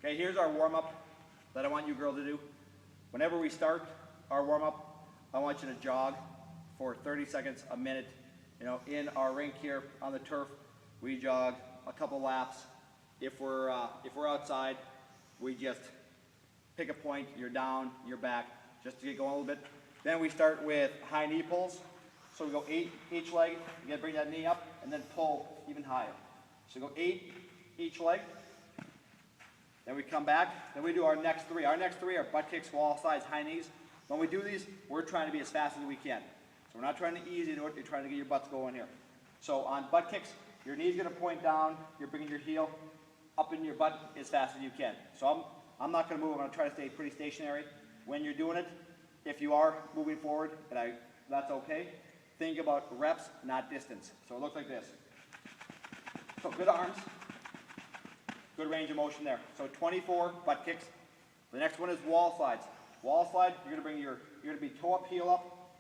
Okay, here's our warm-up that I want you girls to do. Whenever we start our warm-up, I want you to jog for 30 seconds, a minute. You know, in our rink here on the turf, we jog a couple laps. If we're outside, we just pick a point, you're down, you're back, just to get going a little bit. Then we start with high knee pulls. So we go 8 each leg, you gotta bring that knee up, and then pull even higher. So go 8 each leg. Then we come back, then we do our next 3. Our next 3 are butt kicks, wall slides, high knees. When we do these, we're trying to be as fast as we can. So we're not trying to easy do it, you're trying to get your butts going here. So on butt kicks, your knee's gonna point down, you're bringing your heel up in your butt as fast as you can. So I'm not gonna move, I'm gonna try to stay pretty stationary. When you're doing it, if you are moving forward, that's okay. Think about reps, not distance. So it looks like this. So good arms, good range of motion there. So 24 butt kicks. The next one is wall slides. Wall slide, you're gonna be toe up, heel up.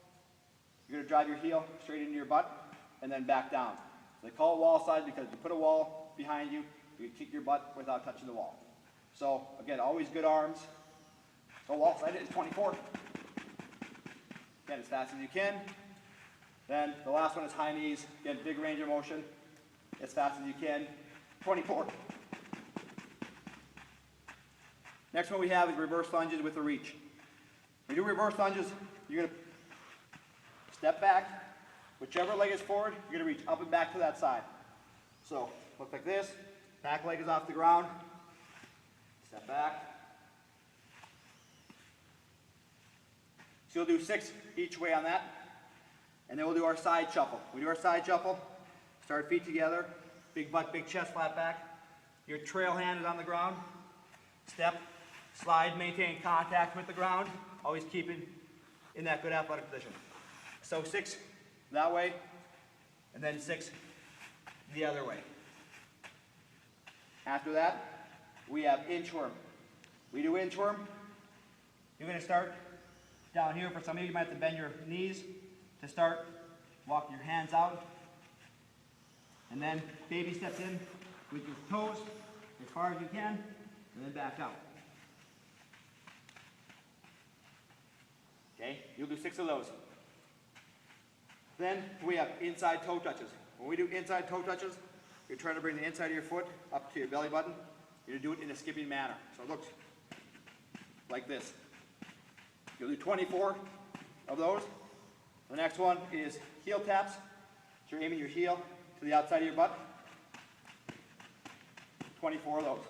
You're gonna drive your heel straight into your butt and then back down. So they call it wall slide because you put a wall behind you, you can kick your butt without touching the wall. So again, always good arms. So wall slide is 24. Again, as fast as you can. Then the last one is high knees. Again, big range of motion, as fast as you can. 24. Next one we have is reverse lunges with a reach. When you do reverse lunges, you're going to step back. Whichever leg is forward, you're going to reach up and back to that side. So look like this. Back leg is off the ground. Step back. So you'll do 6 each way on that. And then we'll do our side shuffle. We do our side shuffle. Start feet together. Big butt, big chest, flat back. Your trail hand is on the ground. Step, slide, maintain contact with the ground. Always keeping in that good athletic position. So 6 that way, and then 6 the other way. After that, we have inchworm. We do inchworm. You're going to start down here. For some of you, you might have to bend your knees to start. Walk your hands out. And then baby steps in with your toes as far as you can, and then back out. Okay, you'll do 6 of those. Then we have inside toe touches. When we do inside toe touches, you're trying to bring the inside of your foot up to your belly button. You're going to do it in a skipping manner. So it looks like this. You'll do 24 of those. The next one is heel taps. So you're aiming your heel to the outside of your butt. 24 of those.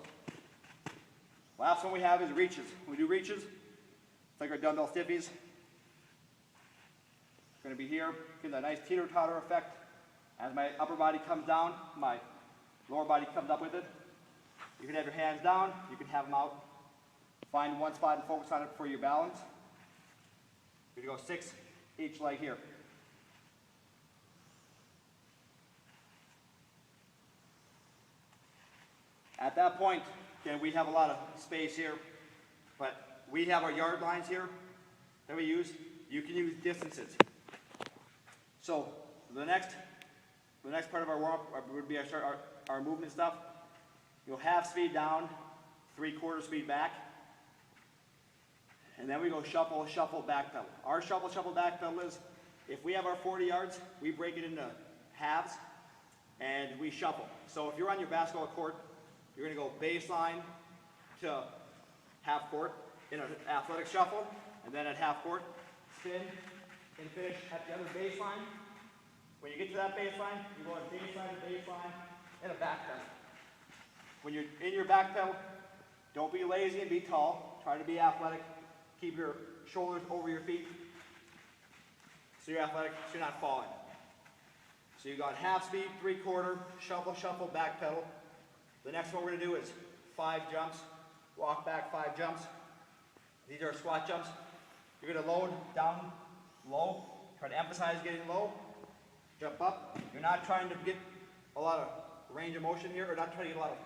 Last one we have is reaches. When we do reaches, it's like our dumbbell stiffies. It's going to be here, give that nice teeter-totter effect. As my upper body comes down, my lower body comes up with it. You can have your hands down, you can have them out. Find one spot and focus on it for your balance. You're going to go 6 each leg here. At that point, again, we have a lot of space here, but we have our yard lines here that we use. You can use distances. So the next part of our warm-up would be our movement stuff. You'll half speed down, 3/4 speed back. And then we go shuffle, shuffle, back pedal. Our shuffle, shuffle, back pedal is, if we have our 40 yards, we break it into halves, and we shuffle. So if you're on your basketball court, you're going to go baseline to half court in an athletic shuffle, and then at half court, spin and finish at the other baseline. When you get to that baseline, you go on baseline to baseline, and a back pedal. When you're in your back pedal, don't be lazy and be tall. Try to be athletic. Keep your shoulders over your feet so you're athletic, so you're not falling. So you got half speed, 3/4, shuffle, shuffle, back pedal. The next one we're going to do is 5 jumps. Walk back 5 jumps. These are squat jumps. You're going to load down low. Try to emphasize getting low. Jump up. You're not trying to get a lot of range of motion here, or not trying to get a lot of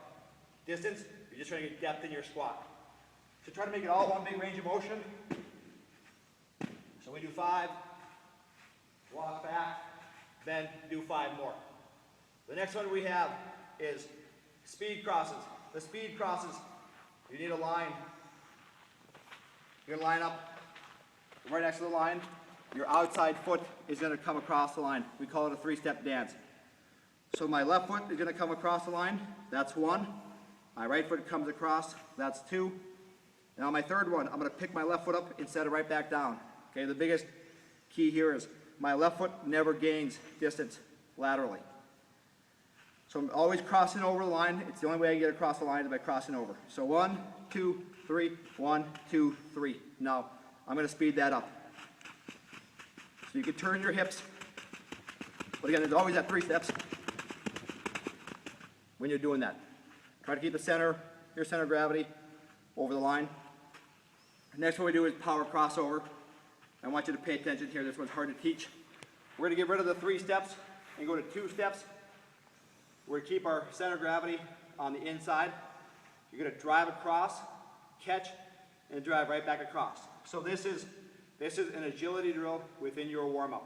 distance. You're just trying to get depth in your squat. So try to make it all one big range of motion. So we do 5, walk back, then do 5 more. The next one we have is speed crosses. The speed crosses, You need a line. You're gonna line up right next to the line. Your outside foot is gonna come across the line. We call it a three-step dance. So my left foot is gonna come across the line. That's one. My right foot comes across. That's two. Now my third one, I'm gonna pick my left foot up and set it right back down. Okay, the biggest key here is my left foot never gains distance laterally. So I'm always crossing over the line. It's the only way I can get across the line is by crossing over. So 1, 2, 3, 1, 2, 3. Now, I'm gonna speed that up. So you can turn your hips, but again, there's always that 3 steps when you're doing that. Try to keep your center of gravity over the line. Next what we do is power crossover. I want you to pay attention here. This one's hard to teach. We're gonna get rid of the 3 steps and go to 2 steps. We're gonna keep our center of gravity on the inside. You're gonna drive across, catch, and drive right back across. So this is an agility drill within your warm-up.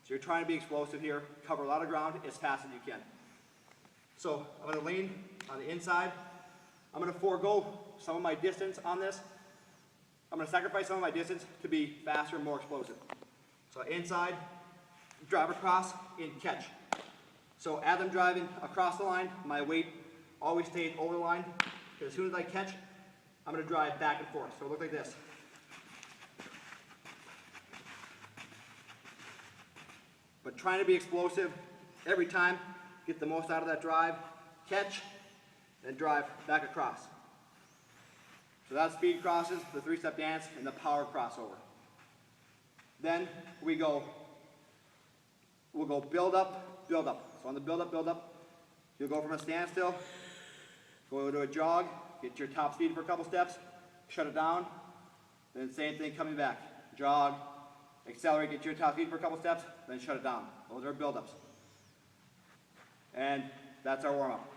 So you're trying to be explosive here, cover a lot of ground as fast as you can. So I'm gonna lean on the inside. I'm gonna forego some of my distance on this. I'm gonna sacrifice some of my distance to be faster and more explosive. So inside, drive across, and catch. So as I'm driving across the line, my weight always stays over the line. Because as soon as I catch, I'm gonna drive back and forth. So it looks like this. But trying to be explosive every time, get the most out of that drive, catch, then drive back across. So that's speed crosses, the 3-step dance, and the power crossover. Then we'll go build up, build up. So on the build up, you'll go from a standstill, go to a jog, get your top speed for a couple steps, shut it down, then same thing coming back. Jog, accelerate, get your top speed for a couple steps, then shut it down. Those are build-ups. And that's our warm-up.